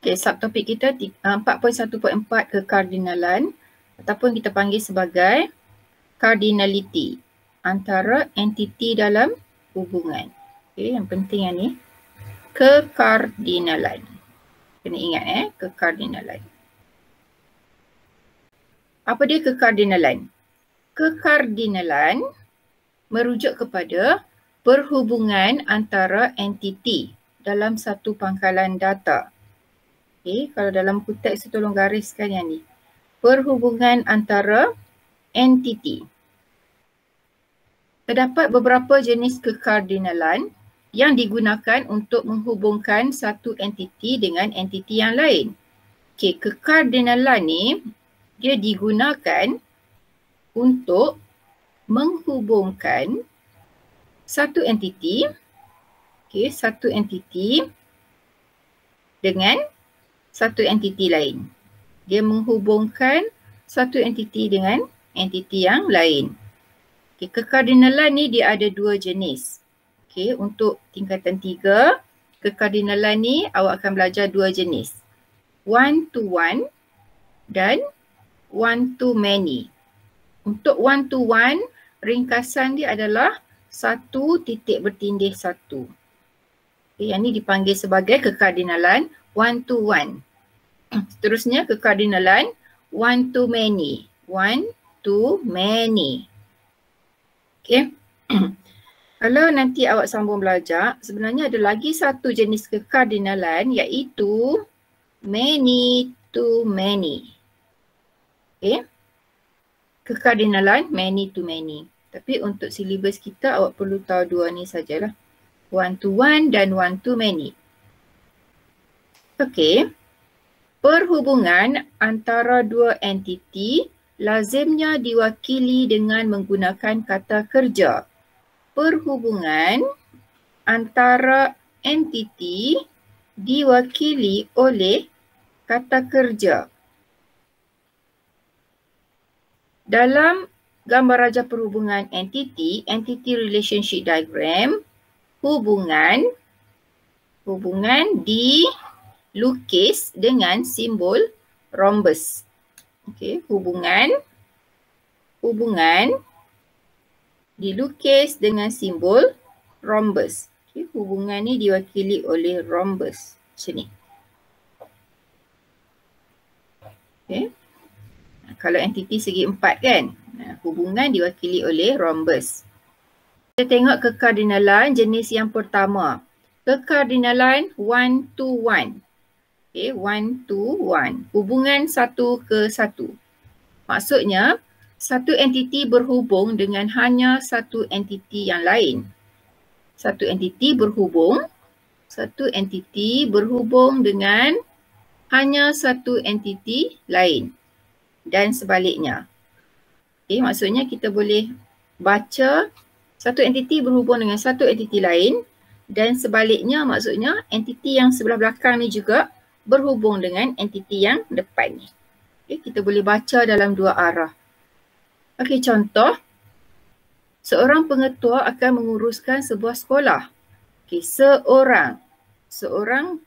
Okay, subtopik kita 4.1.4 kekardinalan ataupun kita panggil sebagai cardinality antara entiti dalam hubungan. Okay, yang penting yang ni kekardinalan. Kena ingat kekardinalan. Apa dia kekardinalan? Kekardinalan merujuk kepada perhubungan antara entiti dalam satu pangkalan data. Okay, kalau dalam buku teks tolong gariskan yang ni. Perhubungan antara entiti. Terdapat beberapa jenis kekardinalan yang digunakan untuk menghubungkan satu entiti dengan entiti yang lain. Okay, kekardinalan ni dia digunakan untuk menghubungkan satu entiti, satu entiti dengan satu entiti lain. Dia menghubungkan satu entiti dengan entiti yang lain. Okay, kekardinalan ni dia ada dua jenis. Okay, untuk tingkatan 3, kekardinalan ni awak akan belajar dua jenis. One to one dan one to many. Untuk one to one, ringkasan dia adalah satu titik bertindih satu. Okay, yang ni dipanggil sebagai kekardinalan one to one. Seterusnya kekardinalan one to many. One to many. Okay. Kalau nanti awak sambung belajar, sebenarnya ada lagi satu jenis kekardinalan iaitu many to many. Okay. Kekardinalan many to many. Tapi untuk silibus kita awak perlu tahu dua ni sajalah. One to one dan one to many. Okay. Perhubungan antara dua entiti lazimnya diwakili dengan menggunakan kata kerja. Perhubungan antara entiti diwakili oleh kata kerja. Dalam gambar raja perhubungan entiti, entity relationship diagram, hubungan dilukis dengan simbol rhombus. Okey, hubungan dilukis dengan simbol rhombus. Okey, hubungan ni diwakili oleh rhombus macam ni. Okey. Kalau entiti segi 4 kan, hubungan diwakili oleh rhombus. Kita tengok kekardinalan jenis yang pertama. Kekardinalan one to one. Okay, one to one. Hubungan satu ke satu. Maksudnya, satu entiti berhubung dengan hanya satu entiti yang lain. Satu entiti berhubung dengan hanya satu entiti lain. Dan sebaliknya. Okay, maksudnya kita boleh baca satu entiti berhubung dengan satu entiti lain dan sebaliknya maksudnya entiti yang sebelah belakang ni juga berhubung dengan entiti yang depan ni. Okay, kita boleh baca dalam dua arah. Okey, contoh. Seorang pengetua akan menguruskan sebuah sekolah. Okey, seorang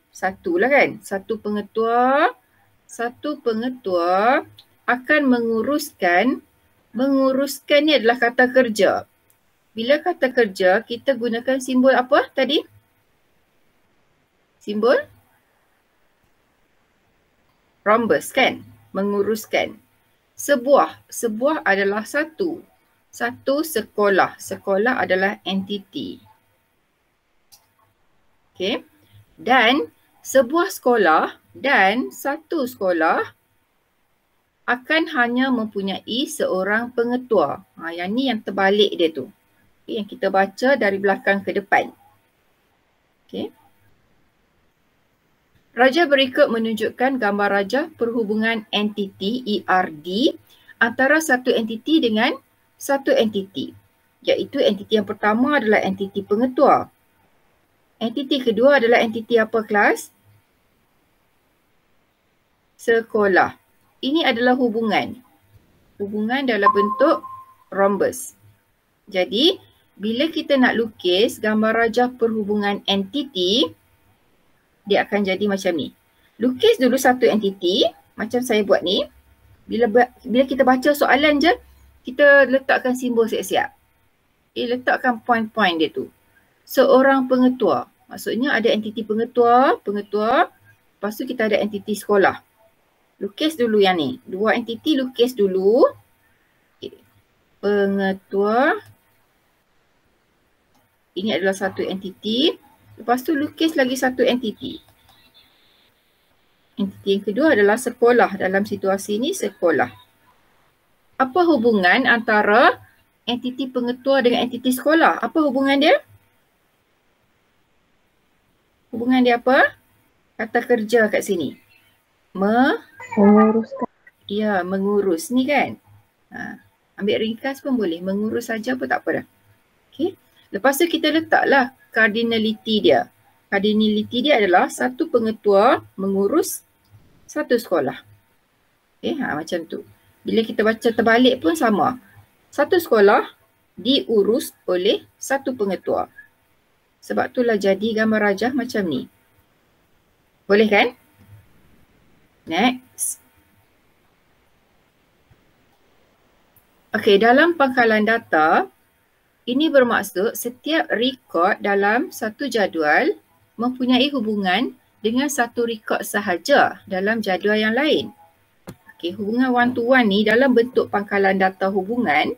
satu lah kan. Satu pengetua akan menguruskan ni adalah kata kerja. Bila kata kerja, kita gunakan simbol apa tadi? Simbol rhombus kan? Menguruskan. Sebuah adalah satu. Satu sekolah. Sekolah adalah entiti. Okey. Dan sebuah sekolah dan satu sekolah akan hanya mempunyai seorang pengetua. Yang ni yang terbalik dia tu. Okay, yang kita baca dari belakang ke depan. Okay. Raja berikut menunjukkan gambar raja perhubungan entiti ERD antara satu entiti dengan satu entiti. Iaitu entiti yang pertama adalah entiti pengetua. Entiti kedua adalah entiti apa kelas? Sekolah. Ini adalah hubungan. Hubungan dalam bentuk rhombus. Jadi, bila kita nak lukis gambar rajah perhubungan entiti, dia akan jadi macam ni. Lukis dulu satu entiti macam saya buat ni. Bila kita baca soalan je, kita letakkan simbol siap-siap. Letakkan point-point dia tu. Seorang pengetua. Maksudnya ada entiti pengetua. Lepas tu kita ada entiti sekolah. Lukis dulu yang ni. Dua entiti lukis dulu. Pengetua. Ini adalah satu entiti. Lepas tu lukis lagi satu entiti. Entiti yang kedua adalah sekolah. Dalam situasi ni sekolah. Apa hubungan antara entiti pengetua dengan entiti sekolah? Apa hubungan dia? Hubungan dia apa? Kata kerja kat sini. Menguruskan. Ya, mengurus ni kan. Ambil ringkas pun boleh. Mengurus saja pun tak apa dah. Okay. Lepas tu kita letaklah cardinality dia. Cardinality dia adalah satu pengetua mengurus satu sekolah. Okay, macam tu. Bila kita baca terbalik pun sama. Satu sekolah diurus oleh satu pengetua. Sebab itulah jadi gambar rajah macam ni. Boleh kan? Next. Okey, dalam pangkalan data, ini bermaksud setiap rekod dalam satu jadual mempunyai hubungan dengan satu rekod sahaja dalam jadual yang lain. Okey, hubungan one to one ni dalam bentuk pangkalan data hubungan.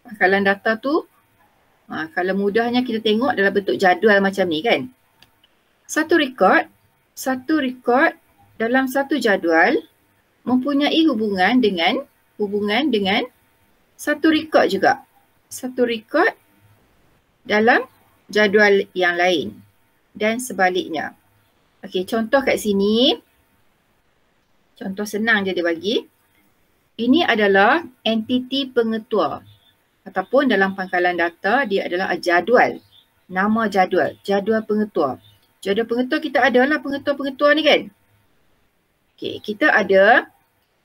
Pangkalan data tu, kalau mudahnya kita tengok dalam bentuk jadual macam ni kan. Satu rekod dalam satu jadual mempunyai hubungan dengan satu rekod juga. Satu rekod dalam jadual yang lain dan sebaliknya. Okey, contoh kat sini. Contoh senang je dia bagi. Ini adalah entiti pengetua. Ataupun dalam pangkalan data dia adalah jadual. Nama jadual. Jadual pengetua. Jadual pengetua kita adalah pengetua-pengetua ni kan. Okey, kita ada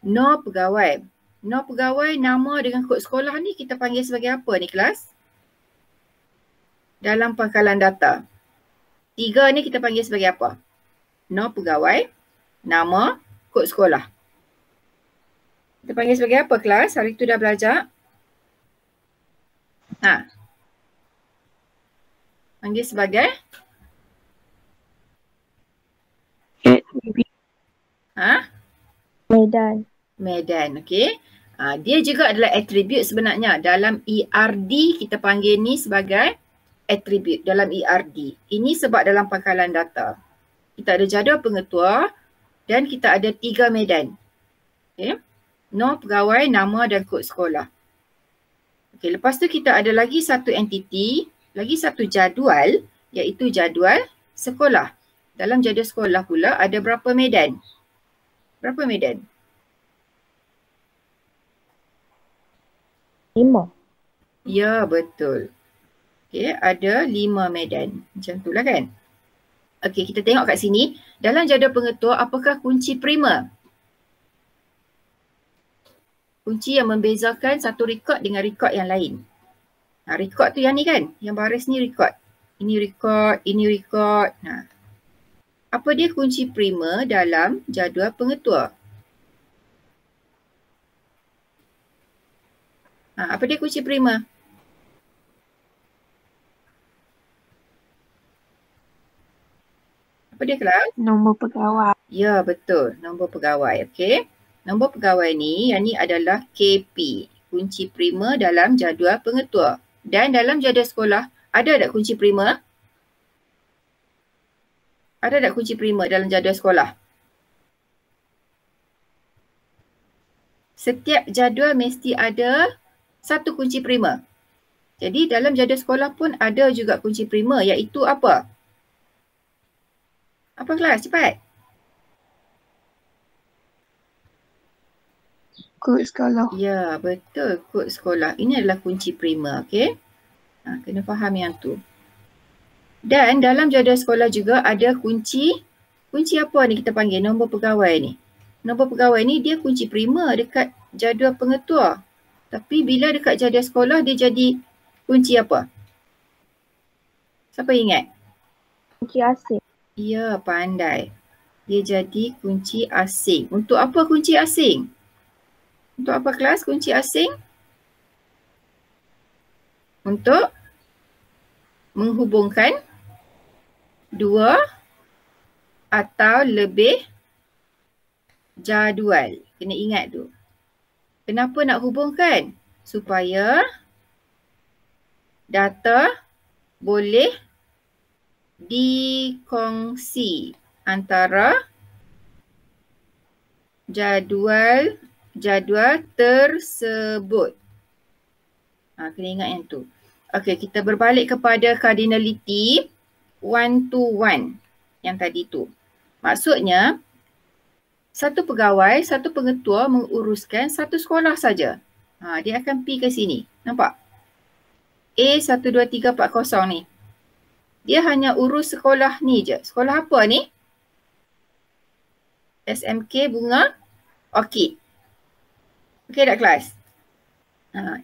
no pegawai. No pegawai nama dengan kod sekolah ni kita panggil sebagai apa ni kelas? Dalam pangkalan data. 3 ni kita panggil sebagai apa? No pegawai, nama, kod sekolah. Kita panggil sebagai apa kelas? Hari tu dah belajar. Panggil sebagai? Medan, okey. Dia juga adalah atribut sebenarnya. Dalam ERD kita panggil ni sebagai atribut dalam ERD. Ini sebab dalam pangkalan data. Kita ada jadual pengetua dan kita ada 3 medan. Okay. No pegawai, nama dan kod sekolah. Okay, lepas tu kita ada lagi satu entiti, lagi satu jadual iaitu jadual sekolah. Dalam jadual sekolah pula ada berapa medan? Berapa medan? 5. Ya, betul. Okay, ada 5 medan. Macam tu lah kan. Okay, kita tengok kat sini. Dalam jadual pengetua, apakah kunci prima? Kunci yang membezakan satu rekod dengan rekod yang lain. Rekod tu yang ni kan? Yang baris ni rekod. Ini rekod, ini rekod. Apa dia kunci prima dalam jadual pengetua? Apa dia kunci prima? Apa dia kelas? Nombor pegawai. Ya, betul. Nombor pegawai. Okey. Nombor pegawai ni, yang ni adalah KP. Kunci prima dalam jadual pengetua. Dan dalam jadual sekolah, ada tak kunci prima? Ada tak kunci prima dalam jadual sekolah? Setiap jadual mesti ada satu kunci prima. Jadi dalam jadual sekolah pun ada juga kunci prima iaitu apa? Apa kelas? Cepat. Kod sekolah. Ya, betul. Kod sekolah. Ini adalah kunci prima. Okey. Kena faham yang tu. Dan dalam jadual sekolah juga ada kunci. Kunci apa ni kita panggil? Nombor pegawai ni. Nombor pegawai ni dia kunci prima dekat jadual pengetua. Tapi bila dekat jadual sekolah dia jadi kunci apa? Siapa ingat? Kunci asing. Ya, pandai. dia jadi kunci asing. Untuk apa kunci asing? Untuk apa kelas kunci asing? Untuk menghubungkan dua atau lebih jadual. Kena ingat tu. Kenapa nak hubungkan? Supaya data boleh dikongsi antara jadual tersebut. Kena ingat yang tu. Okey, kita berbalik kepada cardinality 1 to 1 yang tadi tu. Maksudnya, satu pegawai, satu pengetua menguruskan satu sekolah saja. Dia akan pergi ke sini. Nampak? A12340 ni. Dia hanya urus sekolah ni je. Sekolah apa ni? SMK Bunga Orchid. Okey tak kelas?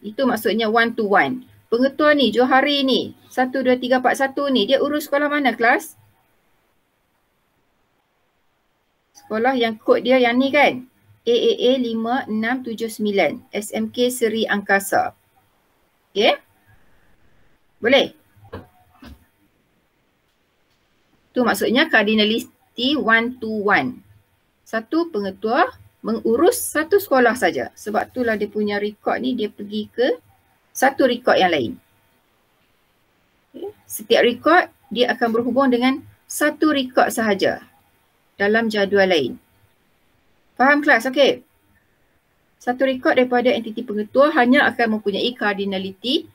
Itu maksudnya 1 to 1. Pengetua ni, Johari ni, 12341 ni, dia urus sekolah mana kelas? Sekolah yang kod dia yang ni kan? AAA 5679, SMK Seri Angkasa. Okey? Boleh? Tu maksudnya cardinality 1 to 1. Satu pengetua mengurus satu sekolah saja. Sebab itulah dia punya rekod ni dia pergi ke satu rekod yang lain. Okay. Setiap rekod dia akan berhubung dengan satu rekod sahaja dalam jadual lain. Faham kelas? Okey. Satu rekod daripada entiti pengetua hanya akan mempunyai cardinality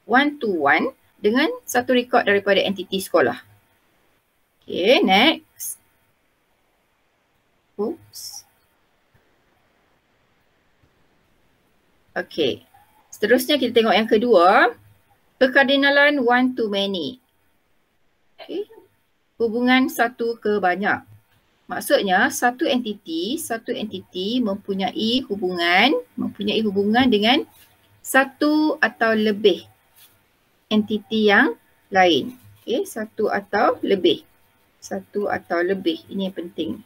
1 to 1 dengan satu rekod daripada entiti sekolah. Okay, next. Oops. Okay. Seterusnya kita tengok yang kedua. Kekardinalan 1 to many. Okay. Hubungan satu ke banyak. Maksudnya satu entiti mempunyai hubungan dengan satu atau lebih entiti yang lain. Okay. Satu atau lebih. Ini yang penting.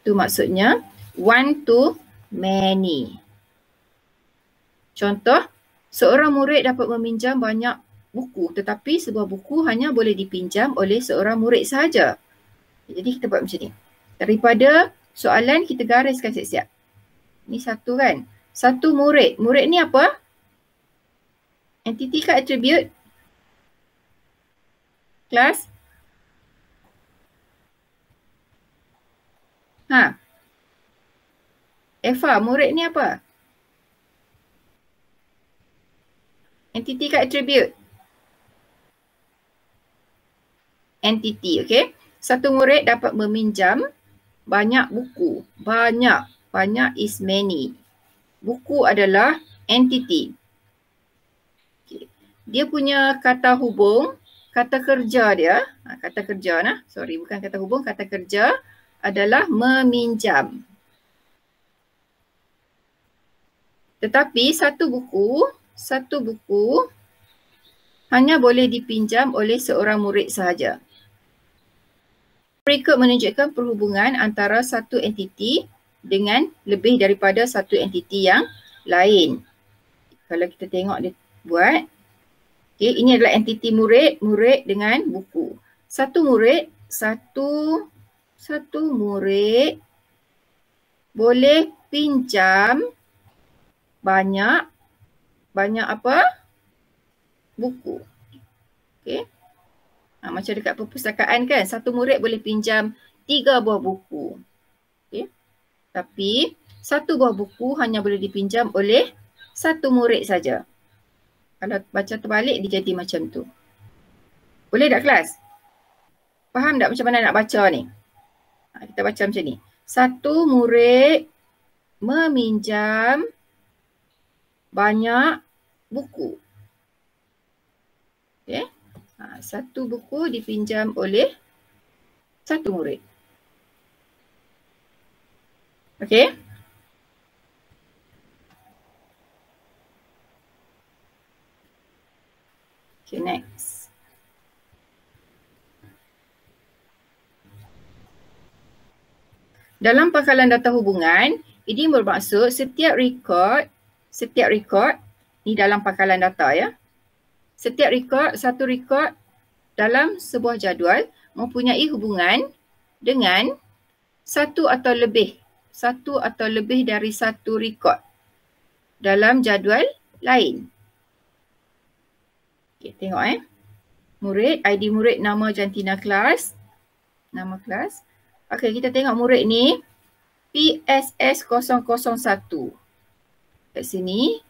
Itu maksudnya 1 to many. Contoh, seorang murid dapat meminjam banyak buku tetapi sebuah buku hanya boleh dipinjam oleh seorang murid sahaja. Jadi kita buat macam ni. Daripada soalan kita gariskan siap-siap. Ni satu kan. Satu murid. Murid ni apa? Entiti ke attribute? Kelas? Eva, murid ni apa? Entiti ke attribute? Entiti, okey. Satu murid dapat meminjam banyak buku. Banyak is many. Buku adalah entiti. Okay. Dia punya kata hubung, kata kerja dia. Kata kerja nah. Sorry, bukan kata hubung, kata kerja adalah meminjam. Tetapi satu buku hanya boleh dipinjam oleh seorang murid sahaja. Berikut menunjukkan perhubungan antara satu entiti dengan lebih daripada satu entiti yang lain. Kalau kita tengok dia buat. Okay, ini adalah entiti murid dengan buku. Satu murid boleh pinjam banyak apa? Buku. Okey. Macam dekat perpustakaan kan, satu murid boleh pinjam 3 buah buku. Okey. Tapi satu buah buku hanya boleh dipinjam oleh satu murid saja. Kalau baca terbalik dia jadi macam tu. Boleh tak kelas? Faham tak macam mana nak baca ni? Kita baca macam ni. Satu murid meminjam banyak buku. Okay. Satu buku dipinjam oleh satu murid. Okay. Okay, next. Dalam pangkalan data hubungan, ini bermaksud setiap rekod ni dalam pangkalan data ya. Setiap rekod, satu rekod dalam sebuah jadual mempunyai hubungan dengan satu atau lebih dari satu rekod dalam jadual lain. Okay, tengok murid, ID murid nama jantina kelas. Nama kelas. Okey, kita tengok murid ni PSS 001. Kat sini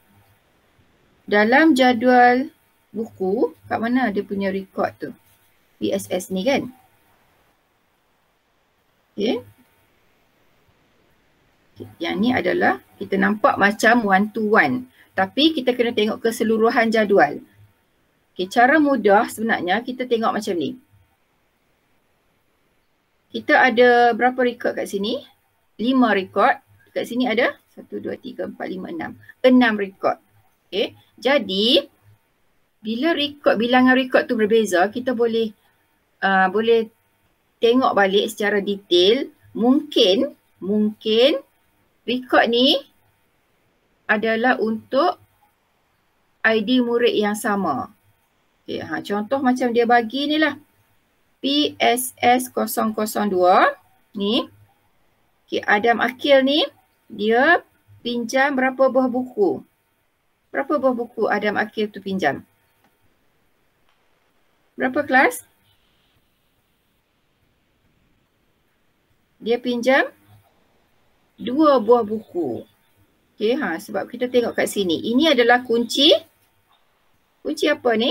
dalam jadual buku, kat mana dia punya rekod tu? PSS ni kan? Okey. Yang ni adalah kita nampak macam one to one. Tapi kita kena tengok keseluruhan jadual. Okay, cara mudah sebenarnya kita tengok macam ni. Kita ada berapa rekod kat sini? 5 rekod. Kat sini ada 1, 2, 3, 4, 5, 6. 6 rekod. Okay. Jadi, bila bilangan rekod tu berbeza, kita boleh tengok balik secara detail. Mungkin rekod ni adalah untuk ID murid yang sama. Okay, contoh macam dia bagi ni lah. PSS 002 ni. Okay, Adam Akil ni dia pinjam berapa buah buku? Berapa buah buku Adam Akil tu pinjam? Berapa kelas? Dia pinjam 2 buah buku. Okay, sebab kita tengok kat sini. Ini adalah kunci. Kunci apa ni?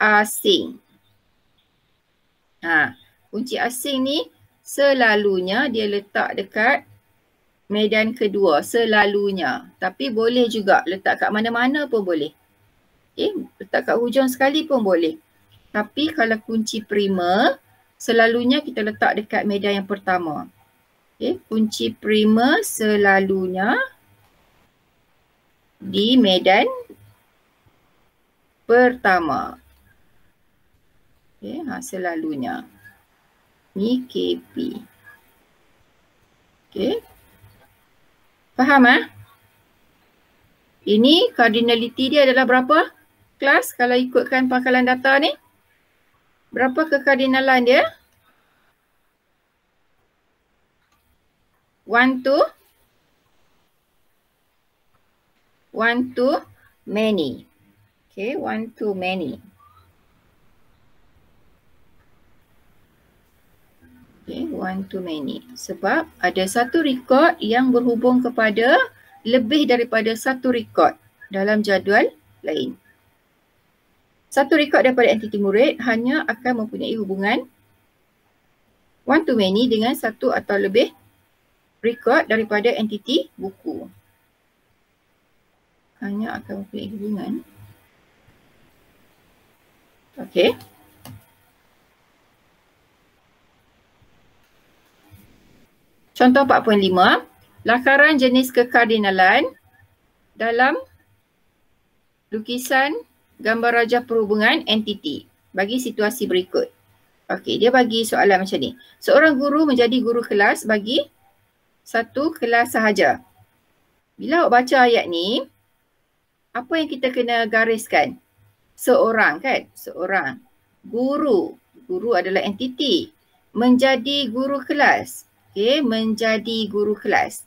Asing. Kunci asing ni selalunya dia letak dekat medan kedua. Selalunya. Tapi boleh juga letak kat mana-mana pun boleh. Okay, letak kat hujung sekali pun boleh. Tapi kalau kunci prima, selalunya kita letak dekat medan yang pertama. Okay, kunci prima selalunya di medan pertama. Okay, selalunya. Ni KP. Okay. Faham Ini cardinality dia adalah berapa? Kelas kalau ikutkan pangkalan data ni. Berapa kekardinalan dia? 1 to many. Okay, 1 to many. Okay, 1 to many. Sebab ada satu rekod yang berhubung kepada lebih daripada satu rekod dalam jadual lain. Satu rekod daripada entiti murid hanya akan mempunyai hubungan 1 to many dengan satu atau lebih rekod daripada entiti buku. Hanya akan mempunyai hubungan. Okey. Contoh 4.5, lakaran jenis kekardinalan dalam lukisan gambar rajah perhubungan entiti bagi situasi berikut. Okey, dia bagi soalan macam ni. Seorang guru menjadi guru kelas bagi satu kelas sahaja. Bila awak baca ayat ni, apa yang kita kena gariskan? Seorang kan? Seorang. Guru. Guru adalah entiti. Menjadi guru kelas. Okey, menjadi guru kelas.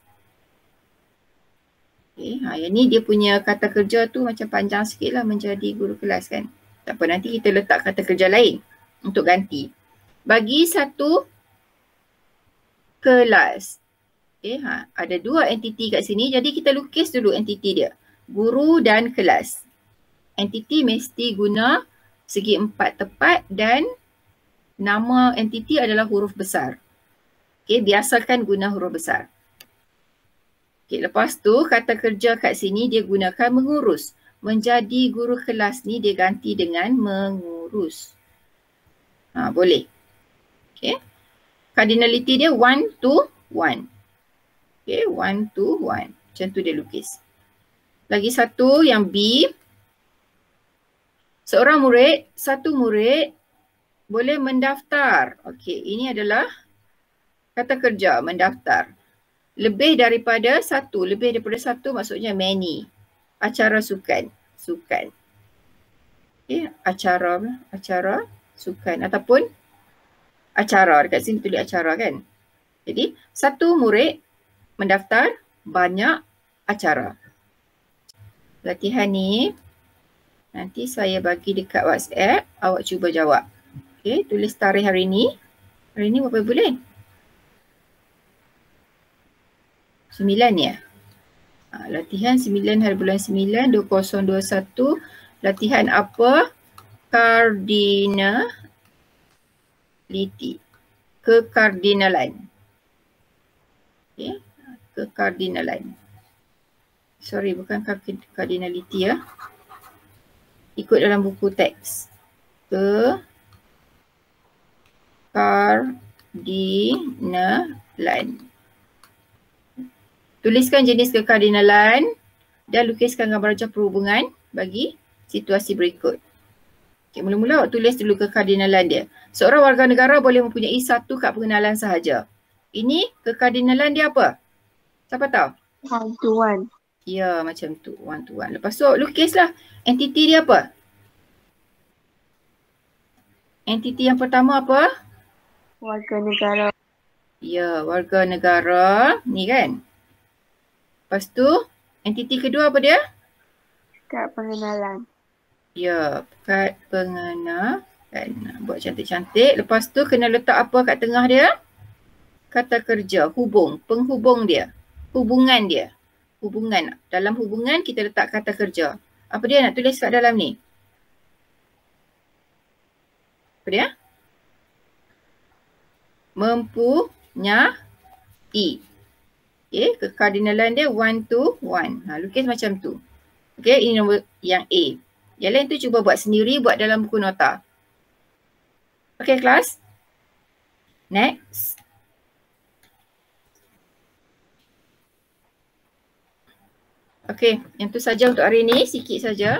Okey, yang ni dia punya kata kerja tu macam panjang sikit lah, menjadi guru kelas kan. Tak apa, nanti kita letak kata kerja lain untuk ganti. Bagi satu kelas. Okey, ada 2 entiti kat sini, jadi kita lukis dulu entiti dia. Guru dan kelas. Entiti mesti guna segi 4 tepat dan nama entiti adalah huruf besar. Okey, biasakan guna huruf besar. Okey, lepas tu kata kerja kat sini dia gunakan mengurus. Menjadi guru kelas ni dia ganti dengan mengurus. Boleh. Okey. Cardinality dia 1 to 1. Okey, 1 to 1. Macam tu dia lukis. Lagi satu yang B. Satu murid boleh mendaftar. Okey, ini adalah Kata kerja, mendaftar. Lebih daripada satu maksudnya many. Acara sukan. Okay, acara sukan ataupun acara. Dekat sini tulis acara kan. Jadi satu murid mendaftar banyak acara. Latihan ni nanti saya bagi dekat WhatsApp, awak cuba jawab. Okay, tulis tarikh hari ni. Hari ni berapa bulan? 9 ya? Latihan 9 hari bulan 9 2021. Latihan apa? Kardinaliti. Kekardinalan. Okay. Kekardinalan. Sorry, bukan kardinaliti ya. Ikut dalam buku teks. Kekardinalan. Tuliskan jenis kekardinalan dan lukiskan gambar rajah perhubungan bagi situasi berikut. Okay, mula-mula awak tulis dulu kekardinalan dia. Seorang warga negara boleh mempunyai satu kad pengenalan sahaja. Ini kekardinalan dia apa? Siapa tahu? One to one. Ya, macam tu. One to one. Lepas tu lukislah entiti dia apa? Entiti yang pertama apa? Warga negara. Ya, warga negara. Ni kan? Lepas tu, entiti kedua apa dia? Kad pengenalan. Ya, kad pengenalan. Buat cantik-cantik. Lepas tu kena letak apa kat tengah dia? Kata kerja, penghubung dia. Hubungan dia. Hubungan. Dalam hubungan kita letak kata kerja. Apa dia nak tulis kat dalam ni? Apa dia? Mempunyai. Okay, kekardinalan dia 1 to 1. Lukis macam tu. Okay, ini nombor yang A. Yang lain tu cuba buat sendiri, buat dalam buku nota. Okay, kelas. Next. Okay, yang tu saja untuk hari ni, sikit saja.